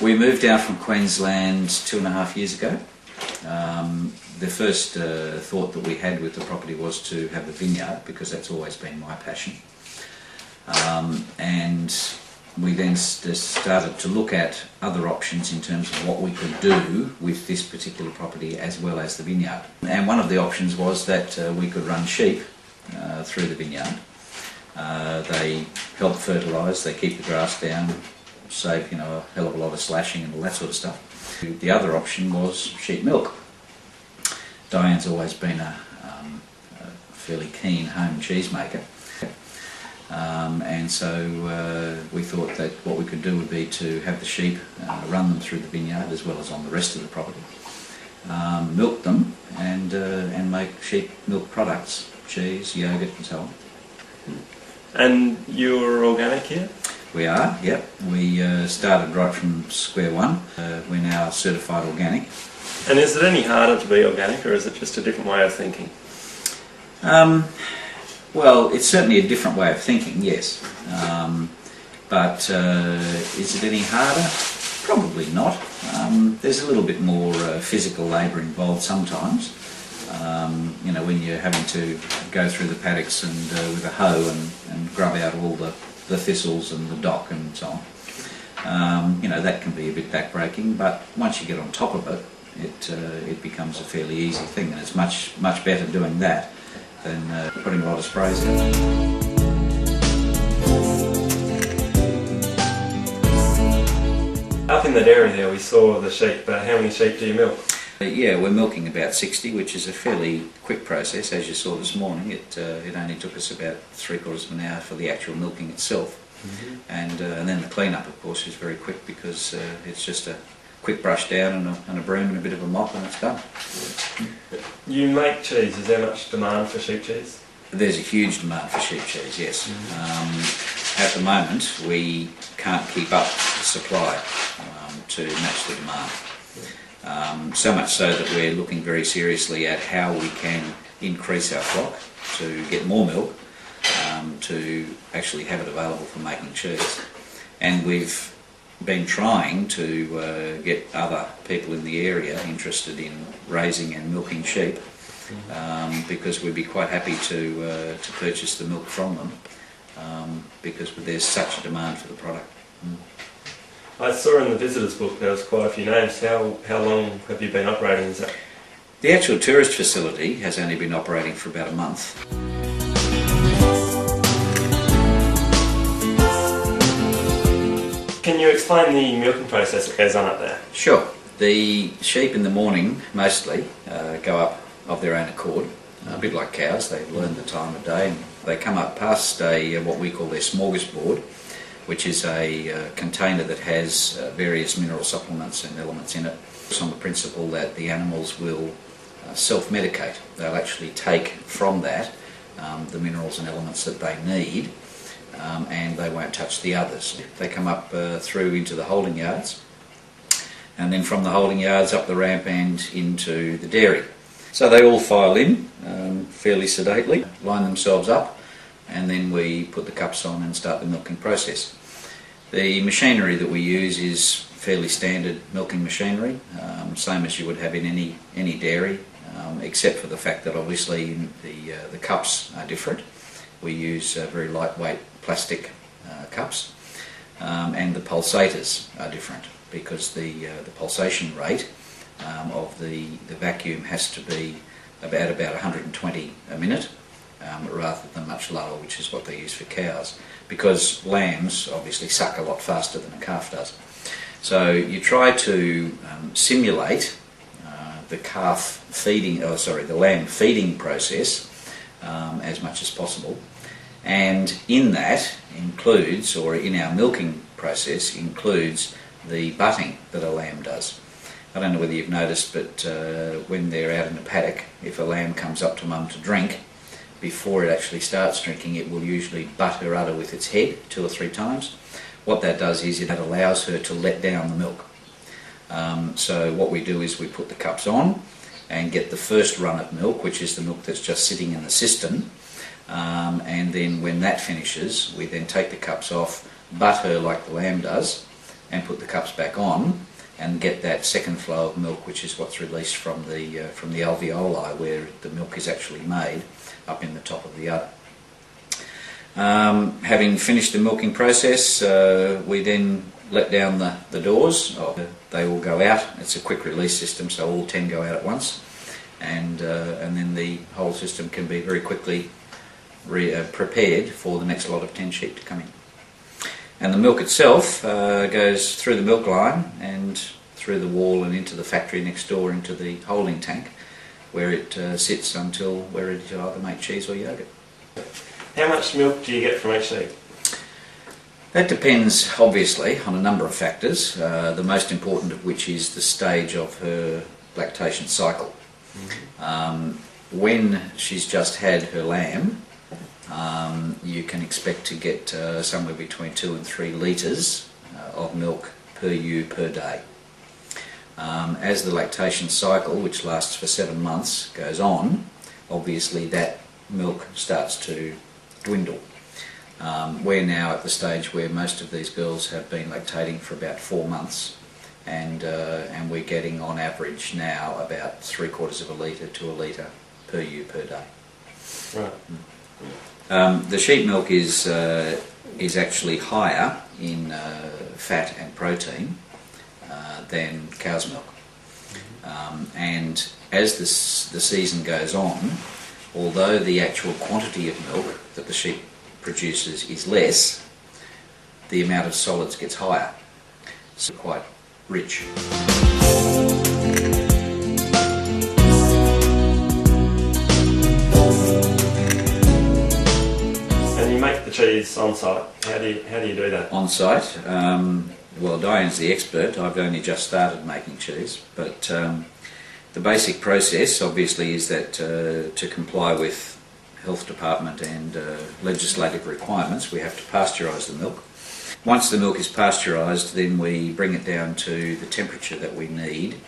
We moved down from Queensland 2.5 years ago. The first thought that we had with the property was to have the vineyard, because that's always been my passion. And we then started to look at other options in terms of what we could do with this particular property as well as the vineyard. And one of the options was that we could run sheep through the vineyard. They help fertilise, they keep the grass down, save a hell of a lot of slashing and all that sort of stuff. The other option was sheep milk. Diane's always been a fairly keen home cheesemaker, and so we thought that what we could do would be to have the sheep run them through the vineyard as well as on the rest of the property, milk them and make sheep milk products, cheese, yoghurt and so on. And you're organic here? We are, yep. We started right from square one. We're now certified organic. And is it any harder to be organic, or is it just a different way of thinking? Well, it's certainly a different way of thinking, yes. But is it any harder? Probably not. There's a little bit more physical labour involved sometimes. When you're having to go through the paddocks and with a hoe and grub out all the thistles and the dock and so on. That can be a bit backbreaking, but once you get on top of it, it becomes a fairly easy thing, and it's much better doing that than putting a lot of sprays out. Up in the dairy there we saw the sheep. How many sheep do you milk? Yeah, we're milking about 60, which is a fairly quick process. As you saw this morning, it only took us about 3/4 of an hour for the actual milking itself. Mm-hmm. And then the clean-up, of course, is very quick, because it's just a quick brush down and a broom and a bit of a mop, and it's done. You make cheese. Is there much demand for sheep cheese? There's a huge demand for sheep cheese, yes. Mm-hmm. At the moment, we can't keep up the supply to match the demand. So much so that we're looking very seriously at how we can increase our flock to get more milk, to actually have it available for making cheese. And we've been trying to get other people in the area interested in raising and milking sheep, because we'd be quite happy to purchase the milk from them, because there's such a demand for the product. I saw in the visitors book there was quite a few names. How long have you been operating? Is that? The actual tourist facility has only been operating for about a month. Can you explain the milking process that goes on up there? Sure. The sheep in the morning mostly go up of their own accord, a bit like cows. They learn the time of day, and they come up past what we call their smorgasbord, which is a container that has various mineral supplements and elements in it. It's on the principle that the animals will self-medicate. They'll actually take from that the minerals and elements that they need, and they won't touch the others. They come up through into the holding yards, and then from the holding yards up the ramp and into the dairy. So they all file in fairly sedately, line themselves up, and then we put the cups on and start the milking process. The machinery that we use is fairly standard milking machinery, same as you would have in any dairy, except for the fact that obviously the cups are different. We use very lightweight plastic cups, and the pulsators are different, because the pulsation rate of the vacuum has to be about 120 a minute, rather than much lower, which is what they use for cows, because lambs obviously suck a lot faster than a calf does. So you try to simulate the the lamb feeding process as much as possible, and in that includes, or in our milking process includes, the butting that a lamb does. I don't know whether you've noticed, but when they're out in the paddock, if a lamb comes up to mum to drink, before it actually starts drinking, it will usually butt her udder with its head 2 or 3 times. What that does is it allows her to let down the milk. So what we do is we put the cups on and get the first run of milk, which is the milk that's just sitting in the cistern, and then when that finishes, we then take the cups off, butt her like the lamb does, and put the cups back on and get that second flow of milk, which is what's released from the alveoli where the milk is actually made, up in the top of the udder. Having finished the milking process, we then let down the doors. They all go out. It's a quick release system, so all 10 go out at once, and then the whole system can be very quickly prepared for the next lot of 10 sheep to come in. And the milk itself goes through the milk line and through the wall and into the factory next door into the holding tank, where it sits until we're ready to either make cheese or yogurt. How much milk do you get from each sheep? That depends, obviously, on a number of factors, the most important of which is the stage of her lactation cycle. When she's just had her lamb, you can expect to get somewhere between 2 and 3 litres of milk per ewe per day. As the lactation cycle, which lasts for 7 months, goes on, obviously that milk starts to dwindle. We're now at the stage where most of these girls have been lactating for about 4 months, and we're getting on average now about 3/4 of a litre to a litre per ewe per day. Right. The sheep milk is actually higher in fat and protein than cow's milk, and as the season goes on, although the actual quantity of milk that the sheep produces is less, the amount of solids gets higher, so quite rich. And you make the cheese on site. How do you do that? On site, well, Diane's the expert. I've only just started making cheese, but the basic process obviously is that to comply with health department and legislative requirements, we have to pasteurise the milk. Once the milk is pasteurised, then we bring it down to the temperature that we need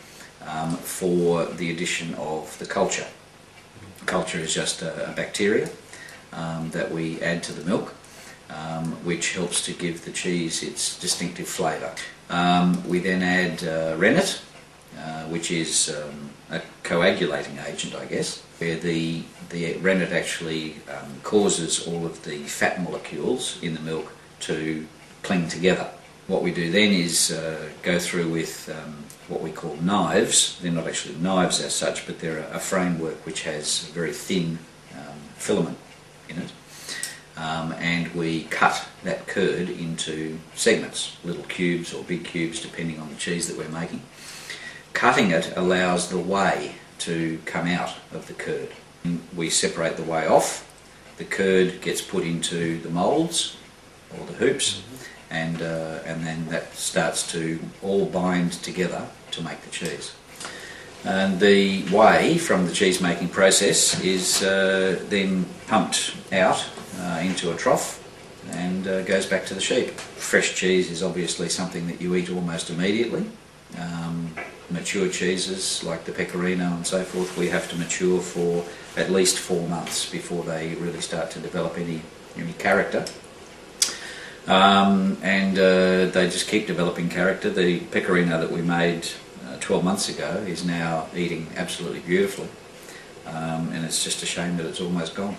for the addition of the culture. Culture is just a bacteria that we add to the milk, which helps to give the cheese its distinctive flavour. We then add rennet, which is a coagulating agent, I guess, where the rennet actually causes all of the fat molecules in the milk to cling together. What we do then is go through with what we call knives. They're not actually knives as such, but they're a framework which has a very thin filament in it. And we cut that curd into segments, little cubes or big cubes depending on the cheese that we're making. Cutting it allows the whey to come out of the curd. We separate the whey off, the curd gets put into the moulds or the hoops, and then that starts to all bind together to make the cheese. And the whey from the cheese making process is then pumped out into a trough and goes back to the sheep. Fresh cheese is obviously something that you eat almost immediately. Mature cheeses like the pecorino and so forth, we have to mature for at least 4 months before they really start to develop any character. And they just keep developing character. The pecorino that we made 12 months ago is now eating absolutely beautifully, and it's just a shame that it's almost gone.